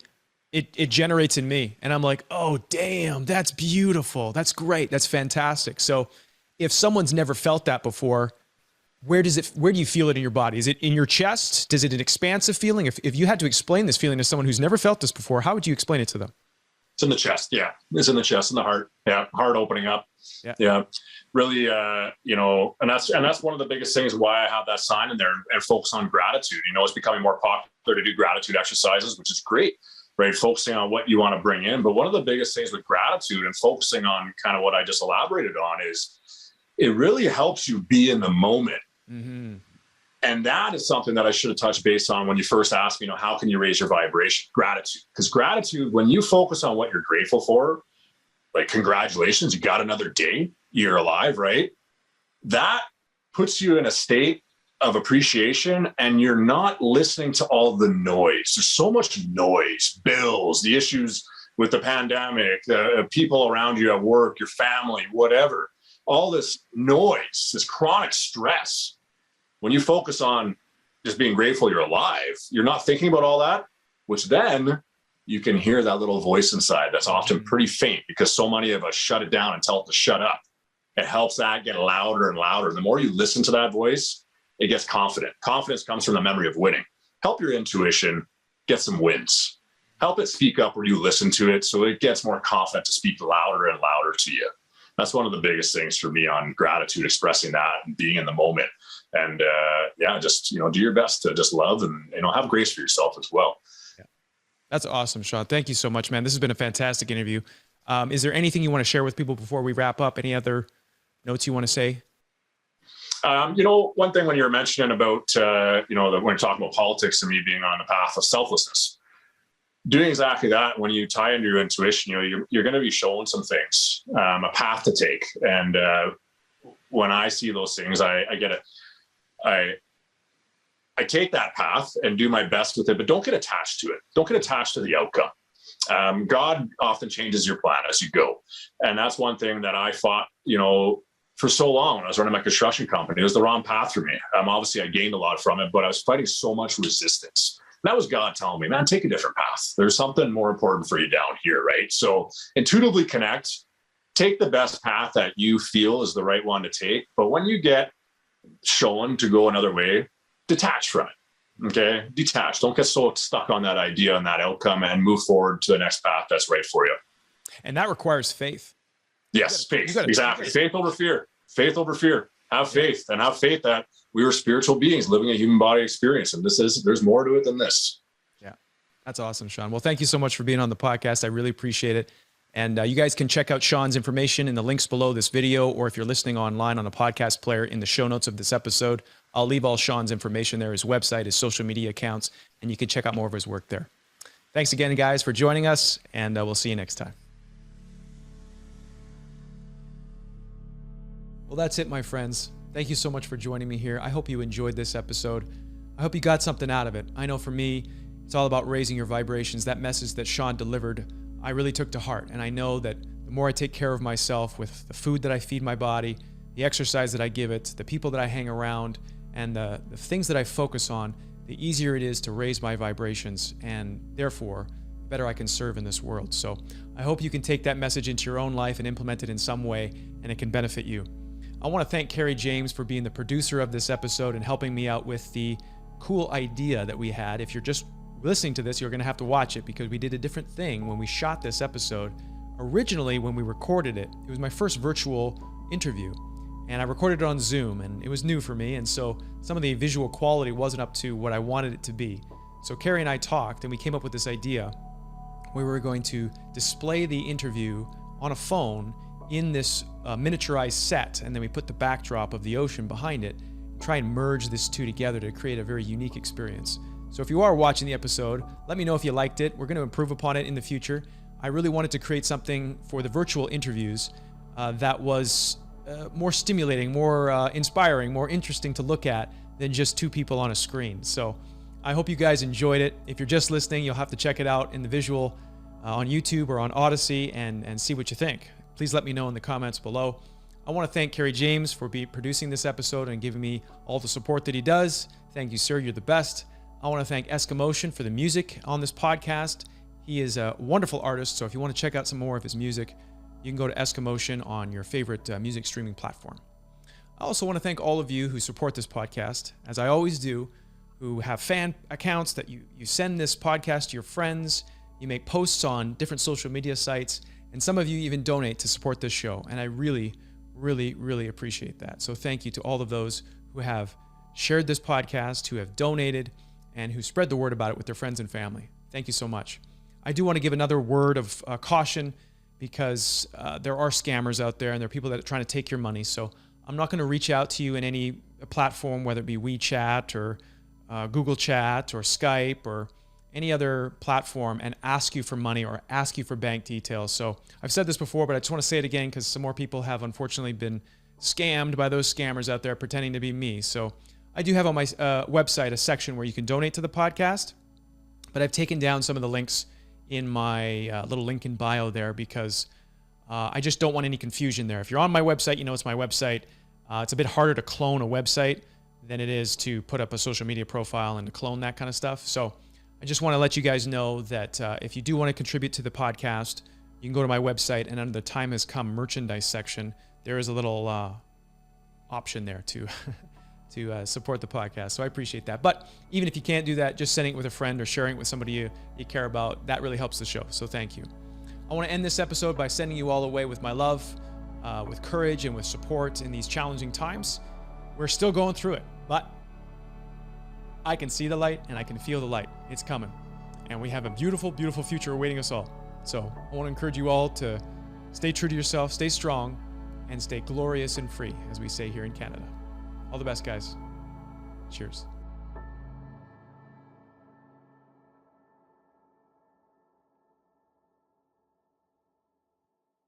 it generates in me. And I'm like, oh, damn, that's beautiful. That's great. That's fantastic. So if someone's never felt that before, where do you feel it in your body? Is it in your chest? Is it an expansive feeling? If you had to explain this feeling to someone who's never felt this before, how would you explain it to them? It's in the chest. Yeah. It's in the chest and the heart. Yeah. Heart opening up. Yeah. Really, and that's one of the biggest things why I have that sign in there and focus on gratitude. It's becoming more popular to do gratitude exercises, which is great, right? Focusing on what you want to bring in. But one of the biggest things with gratitude and focusing on kind of what I just elaborated on is it really helps you be in the moment. Mm-hmm. And that is something that I should have touched base on when you first asked me, how can you raise your vibration? Gratitude. Because gratitude, when you focus on what you're grateful for, like congratulations, you got another day, you're alive, right? That puts you in a state of appreciation, and you're not listening to all the noise. There's so much noise, bills, the issues with the pandemic, the people around you at work, your family, whatever. All this noise, this chronic stress. When you focus on just being grateful you're alive, you're not thinking about all that, which then you can hear that little voice inside that's often pretty faint because so many of us shut it down and tell it to shut up. It helps that get louder and louder. The more you listen to that voice, it gets confident. Confidence comes from the memory of winning. Help your intuition get some wins. Help it speak up where you listen to it so it gets more confident to speak louder and louder to you. That's one of the biggest things for me on gratitude, expressing that and being in the moment. And just, do your best to just love and, have grace for yourself as well. Yeah. That's awesome, Shaun. Thank you so much, man. This has been a fantastic interview. Is there anything you want to share with people before we wrap up? Any other notes you want to say? One thing when you were mentioning about, when you're talking about politics and me being on the path of selflessness, doing exactly that, when you tie into your intuition, you're going to be shown some things, a path to take. And when I see those things, I get it. I take that path and do my best with it, but don't get attached to it. Don't get attached to the outcome. God often changes your plan as you go. And that's one thing that I fought, for so long when I was running my construction company. It was the wrong path for me. Obviously, I gained a lot from it, but I was fighting so much resistance. That was God telling me, man, take a different path. There's something more important for you down here, right? So intuitively connect, take the best path that you feel is the right one to take. But when you get shown to go another way, detach from it, okay? Detach. Don't get so stuck on that idea and that outcome, and move forward to the next path that's right for you. And that requires faith. Yes, faith. Exactly. Faith over fear. Faith over fear. Have faith, and have faith that we are spiritual beings living a human body experience. And there's more to it than this. Yeah. That's awesome, Shaun. Well, thank you so much for being on the podcast. I really appreciate it. And you guys can check out Shaun's information in the links below this video, or if you're listening online on a podcast player, in the show notes of this episode. I'll leave all Shaun's information there, his website, his social media accounts, and you can check out more of his work there. Thanks again, guys, for joining us, and we'll see you next time. Well, that's it, my friends. Thank you so much for joining me here. I hope you enjoyed this episode. I hope you got something out of it. I know for me, it's all about raising your vibrations. That message that Shaun delivered, I really took to heart. And I know that the more I take care of myself with the food that I feed my body, the exercise that I give it, the people that I hang around, and the things that I focus on, the easier it is to raise my vibrations, and therefore, the better I can serve in this world. So I hope you can take that message into your own life and implement it in some way, and it can benefit you. I want to thank Carrie James for being the producer of this episode and helping me out with the cool idea that we had. If you're just listening to this, you're going to have to watch it, because we did a different thing when we shot this episode. Originally, when we recorded it, it was my first virtual interview, and I recorded it on Zoom, and it was new for me, and so some of the visual quality wasn't up to what I wanted it to be. So Carrie and I talked, and we came up with this idea where we were going to display the interview on a phone in this miniaturized set, and then we put the backdrop of the ocean behind it, try and merge this two together to create a very unique experience. So if you are watching the episode, let me know if you liked it. We're going to improve upon it in the future. I really wanted to create something for the virtual interviews that was more stimulating, more inspiring, more interesting to look at than just two people on a screen. So I hope you guys enjoyed it. If you're just listening, you'll have to check it out in the visual on YouTube or on Odyssey and see what you think. Please let me know in the comments below. I want to thank Carrie James for producing this episode and giving me all the support that he does. Thank you, sir. You're the best. I want to thank Eskimotion for the music on this podcast. He is a wonderful artist, so if you want to check out some more of his music, you can go to Eskimotion on your favorite music streaming platform. I also want to thank all of you who support this podcast, as I always do, who have fan accounts that you send this podcast to your friends, you make posts on different social media sites, and some of you even donate to support this show, and I really, really, really appreciate that. So thank you to all of those who have shared this podcast, who have donated, and who spread the word about it with their friends and family. Thank you so much. I do want to give another word of caution, because there are scammers out there, and there are people that are trying to take your money. So I'm not going to reach out to you in any platform, whether it be WeChat or Google Chat or Skype or any other platform, and ask you for money or ask you for bank details. So I've said this before, but I just want to say it again, because some more people have unfortunately been scammed by those scammers out there pretending to be me. So I do have on my website a section where you can donate to the podcast, but I've taken down some of the links in my little link in bio there, because I just don't want any confusion there. If you're on my website, you know it's my website. It's a bit harder to clone a website than it is to put up a social media profile and to clone that kind of stuff. So I just want to let you guys know that if you do want to contribute to the podcast, you can go to my website, and under the Time Has Come merchandise section, there is a little option there to to support the podcast. So I appreciate that. But even if you can't do that, just sending it with a friend or sharing it with somebody you care about, that really helps the show. So thank you. I want to end this episode by sending you all away with my love, with courage, and with support in these challenging times. We're still going through it, but I can see the light and I can feel the light. It's coming. And we have a beautiful, beautiful future awaiting us all. So I want to encourage you all to stay true to yourself, stay strong, and stay glorious and free, as we say here in Canada. All the best, guys. Cheers.